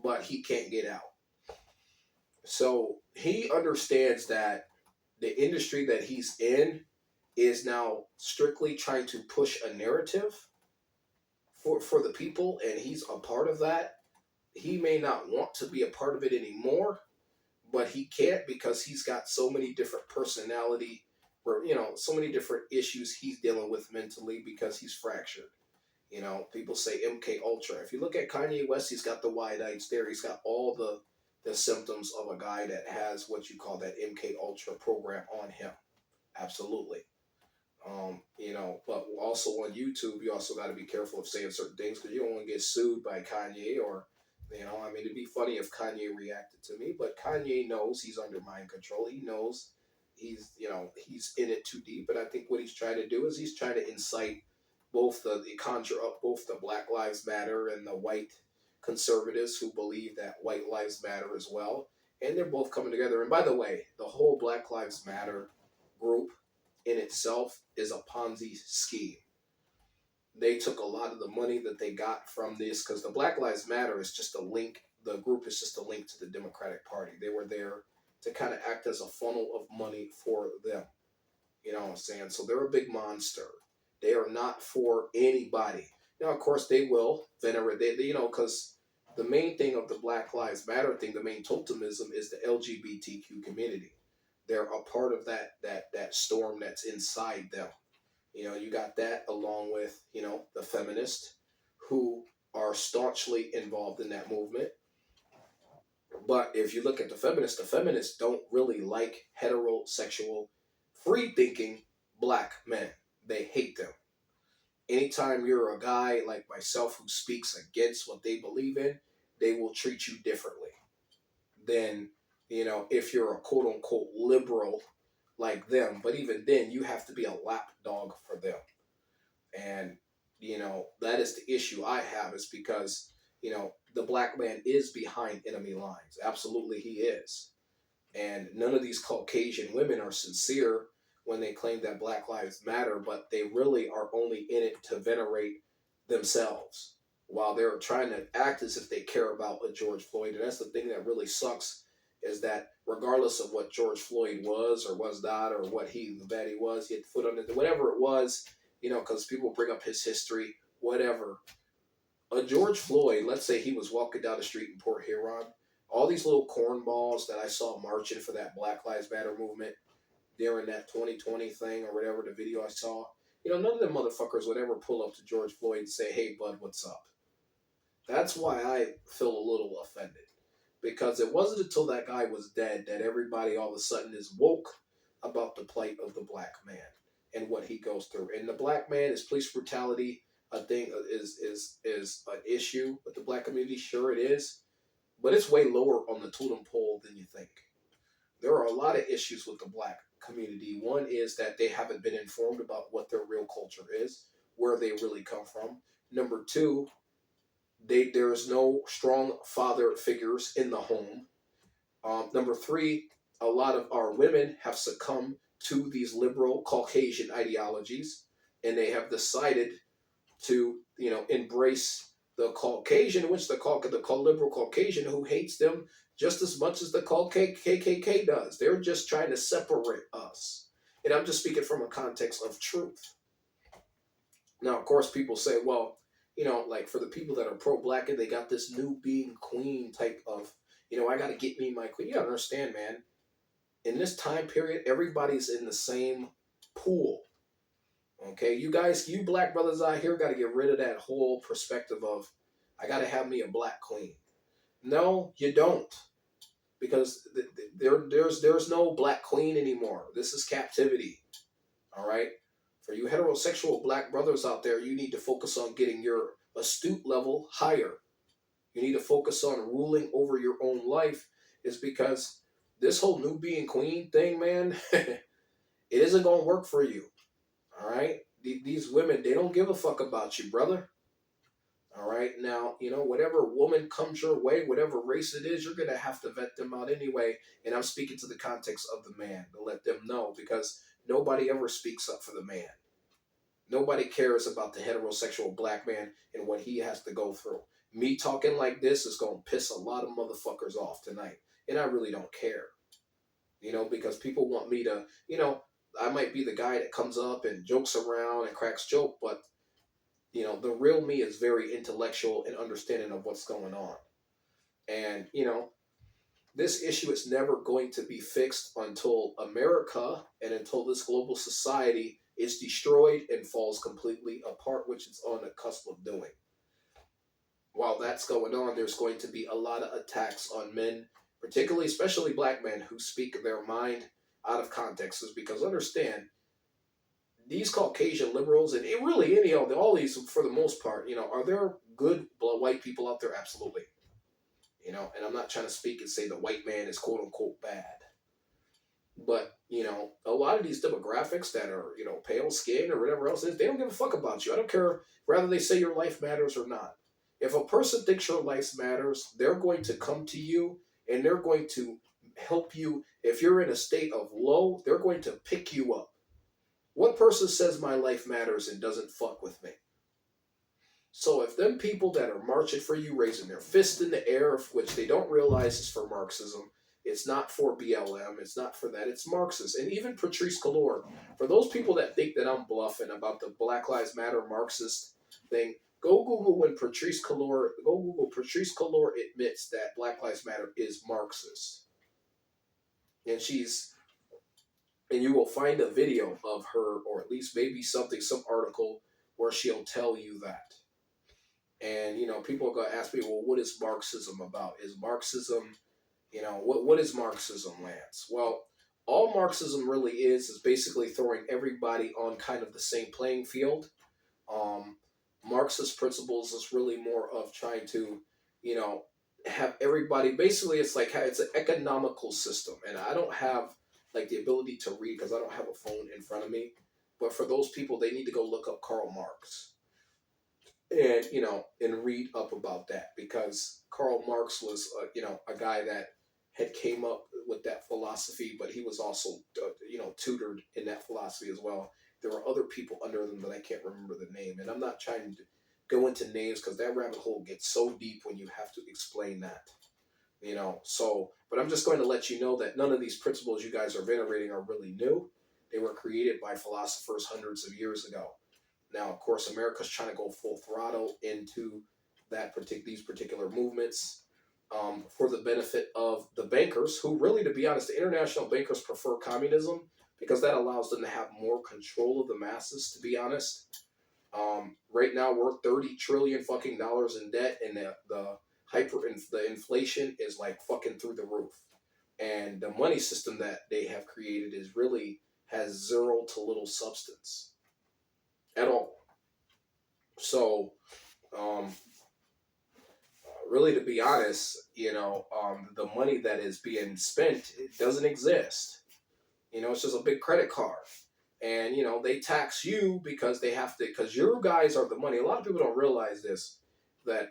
but he can't get out. So he understands that the industry that he's in is now strictly trying to push a narrative for the people, and he's a part of that. He may not want to be a part of it anymore, but he can't because he's got so many different personality, or so many different issues he's dealing with mentally because he's fractured. People say MK Ultra. If you look at Kanye West, he's got the wide-eyed stare. He's got all the symptoms of a guy that has what you call that MK Ultra program on him. Absolutely. But also on YouTube, you also got to be careful of saying certain things because you don't want to get sued by Kanye or, it'd be funny if Kanye reacted to me, but Kanye knows he's under mind control. He knows he's in it too deep. And I think what he's trying to do is he's trying to incite conjure up both the Black Lives Matter and the white conservatives who believe that white lives matter as well. And they're both coming together. And by the way, the whole Black Lives Matter group in itself is a Ponzi scheme. They took a lot of the money that they got from this because the Black Lives Matter is just a link. The group is just a link to the Democratic Party. They were there to kind of act as a funnel of money for them. You know what I'm saying? So they're a big monster. They are not for anybody. Now, of course, they will venerate. Because the main thing of the Black Lives Matter thing, the main totemism is the LGBTQ community. They're a part of that storm that's inside them. You got that along with the feminists who are staunchly involved in that movement. But if you look at the feminists don't really like heterosexual, free thinking black men. They hate them. Anytime you're a guy like myself who speaks against what they believe in, they will treat you differently than, if you're a quote unquote liberal like them. But even then, you have to be a lapdog for them. And, that is the issue I have, is because, the black man is behind enemy lines. Absolutely, he is. And none of these Caucasian women are sincere when they claim that Black Lives Matter, but they really are only in it to venerate themselves while they're trying to act as if they care about a George Floyd. And that's the thing that really sucks, is that regardless of what George Floyd was or was not, or what the he was, he had foot on it, whatever it was, because people bring up his history, whatever. A George Floyd, let's say he was walking down the street in Port Huron, all these little cornballs that I saw marching for that Black Lives Matter movement during that 2020 thing or whatever, the video I saw, none of them motherfuckers would ever pull up to George Floyd and say, "Hey, bud, what's up?" That's why I feel a little offended. Because it wasn't until that guy was dead that everybody all of a sudden is woke about the plight of the black man and what he goes through. And the black man, is police brutality a thing, is an issue with the black community? Sure it is. But it's way lower on the totem pole than you think. There are a lot of issues with the black community. One is that they haven't been informed about what their real culture is, where they really come from. Number two, there is no strong father figures in the home. Number three, a lot of our women have succumbed to these liberal Caucasian ideologies, and they have decided to, embrace the Caucasian, which the liberal Caucasian, who hates them just as much as the KKK does. They're just trying to separate us. And I'm just speaking from a context of truth. Now, of course, people say, well, like for the people that are pro-black, and they got this new being queen type of, I got to get me my queen. You gotta understand, man. In this time period, everybody's in the same pool. Okay, you guys, you black brothers out here got to get rid of that whole perspective of, I got to have me a black queen. No, you don't, because there's no black queen anymore. This is captivity. All right, for you heterosexual black brothers out there, you need to focus on getting your astute level higher. You need to focus on ruling over your own life, is because this whole new being queen thing, man, it isn't gonna work for you. All right, these women, they don't give a fuck about you, brother. All right, now, whatever woman comes your way, whatever race it is, you're gonna have to vet them out anyway. And I'm speaking to the context of the man to let them know, because nobody ever speaks up for the man. Nobody cares about the heterosexual black man and what he has to go through. Me talking like this is gonna piss a lot of motherfuckers off tonight, and I really don't care. Because people want me to, I might be the guy that comes up and jokes around and cracks joke, but the real me is very intellectual and understanding of what's going on. And this issue is never going to be fixed until America and until this global society is destroyed and falls completely apart, which it's on the cusp of doing. While that's going on, there's going to be a lot of attacks on men, particularly, especially black men, who speak their mind out of context. Is because, understand, these Caucasian liberals, and it really all these, for the most part, are there good white people out there? Absolutely. And I'm not trying to speak and say the white man is quote unquote bad. But, a lot of these demographics that are, pale skin or whatever else it is, they don't give a fuck about you. I don't care whether they say your life matters or not. If a person thinks your life matters, they're going to come to you and they're going to help you. If you're in a state of low, they're going to pick you up. What person says my life matters and doesn't fuck with me? So if them people that are marching for you, raising their fist in the air, which they don't realize is for Marxism, It's not for BLM. It's not for that. It's Marxist. And even Patrice Calor, for those people that think that I'm bluffing about the Black Lives Matter Marxist thing, go Google when Patrice Calor, go Google Patrice Calor admits that Black Lives Matter is Marxist. And and you will find a video of her, or at least maybe something, some article where she'll tell you that. And, people are going to ask me, well, what is Marxism about? Is Marxism, what is Marxism, Lance? Well, all Marxism really is basically throwing everybody on kind of the same playing field. Um, Marxist principles is really more of trying to, have everybody, basically it's like, it's an economical system. And I don't have like the ability to read because I don't have a phone in front of me. But for those people, they need to go look up Karl Marx and and read up about that, because Karl Marx was a guy that had came up with that philosophy, but he was also tutored in that philosophy as well. There were other people under them that I can't remember the name, and I'm not trying to go into names because that rabbit hole gets so deep when you have to explain that. So, but I'm just going to let you know that none of these principles you guys are venerating are really new. They were created by philosophers hundreds of years ago. Now, of course, America's trying to go full throttle into these particular movements for the benefit of the bankers, who really, to be honest, the international bankers prefer communism because that allows them to have more control of the masses. To be honest, right now we're $30 trillion fucking dollars in debt, and the inflation is like fucking through the roof, and the money system that they have created has zero to little substance at all. So, um, really, to be honest, the money that is being spent, it doesn't exist. It's just a big credit card. And, they tax you because they have to, because your guys are the money. A lot of people don't realize this, that,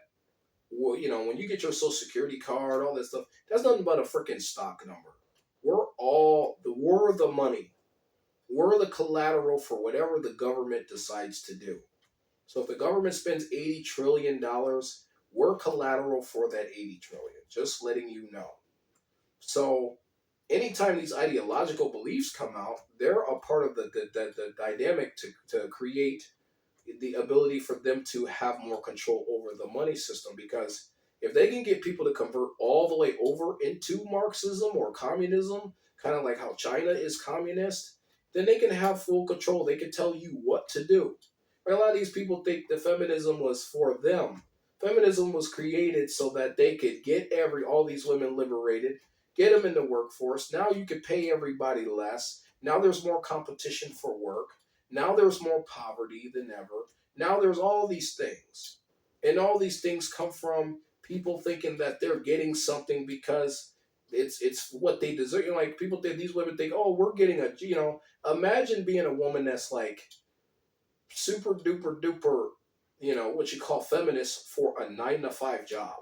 well, when you get your Social Security card, all this stuff, that's nothing but a freaking stock number. We're the money. We're the collateral for whatever the government decides to do. So if the government spends $80 trillion, we're collateral for that $80 trillion. Just letting you know. So anytime these ideological beliefs come out, they're a part of the dynamic to create the ability for them to have more control over the money system. Because if they can get people to convert all the way over into Marxism or communism, kind of like how China is communist, then they can have full control. They can tell you what to do. A lot of these people think that feminism was for them. Feminism was created so that they could get all these women liberated, get them in the workforce. Now you could pay everybody less. Now there's more competition for work. Now there's more poverty than ever. Now there's all these things. And all these things come from people thinking that they're getting something because it's what they deserve. Like people think, these women think, oh, we're getting imagine being a woman that's like super duper duper, what you call feminist for a 9 to 5 job.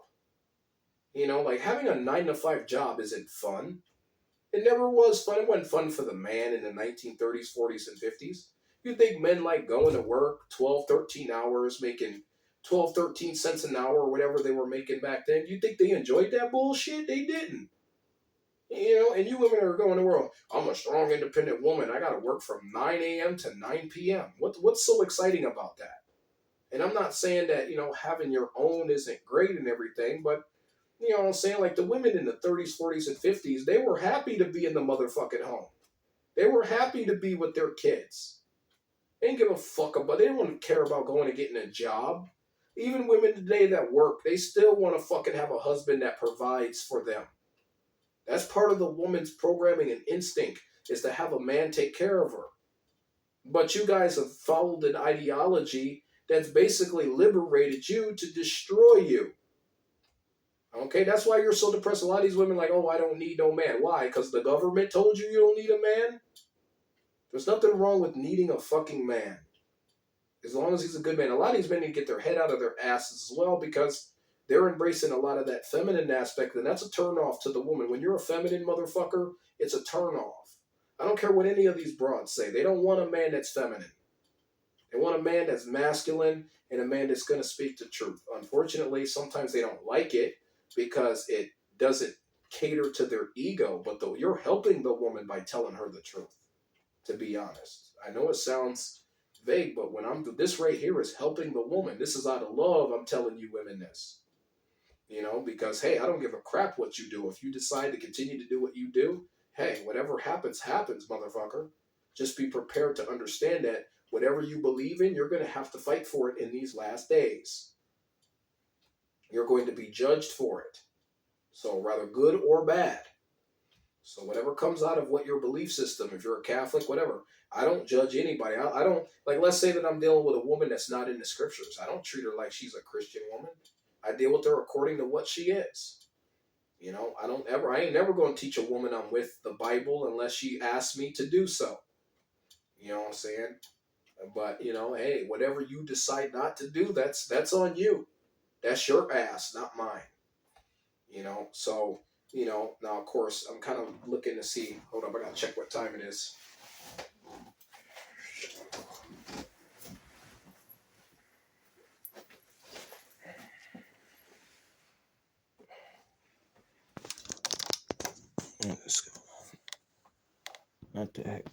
Like having a 9 to 5 job isn't fun. It never was fun. It wasn't fun for the man in the 1930s, 40s, and 50s. You think men like going to work 12, 13 hours, making 12, 13 cents an hour or whatever they were making back then? You think they enjoyed that bullshit? They didn't. And you women are going to work, I'm a strong, independent woman. I got to work from 9 a.m. to 9 p.m. What's so exciting about that? And I'm not saying that, having your own isn't great and everything, but, what I'm saying? Like the women in the 30s, 40s, and 50s, they were happy to be in the motherfucking home. They were happy to be with their kids. They didn't give a fuck about, they didn't want to care about going and getting a job. Even women today that work, they still want to fucking have a husband that provides for them. That's part of the woman's programming and instinct, is to have a man take care of her. But you guys have followed an ideology that's basically liberated you to destroy you. Okay, that's why you're so depressed. A lot of these women are like, oh, I don't need no man. Why? Because the government told you don't need a man? There's nothing wrong with needing a fucking man, as long as he's a good man. A lot of these men need to get their head out of their asses as well, because they're embracing a lot of that feminine aspect, and that's a turn off to the woman. When you're a feminine motherfucker, it's a turn off. I don't care what any of these broads say. They don't want a man that's feminine. They want a man that's masculine and a man that's going to speak the truth. Unfortunately, sometimes they don't like it because it doesn't cater to their ego, but though you're helping the woman by telling her the truth. To be honest, I know it sounds vague, but when this right here is helping the woman. This is out of love. I'm telling you, women, this. Because hey, I don't give a crap what you do. If you decide to continue to do what you do, hey, whatever happens, happens, motherfucker. Just be prepared to understand that whatever you believe in, you're going to have to fight for it in these last days. You're going to be judged for it. So, rather good or bad. So, whatever comes out of what your belief system, if you're a Catholic, whatever, I don't judge anybody. I don't, like, let's say that I'm dealing with a woman that's not in the scriptures. I don't treat her like she's a Christian woman. I deal with her according to what she is. I ain't never going to teach a woman I'm with the Bible unless she asks me to do so. You know what I'm saying? But, hey, whatever you decide not to do, that's on you. That's your ass, not mine. So, now, of course, I'm kind of looking to see. Hold up, I got to check what time it is. Let's go. Not the heck.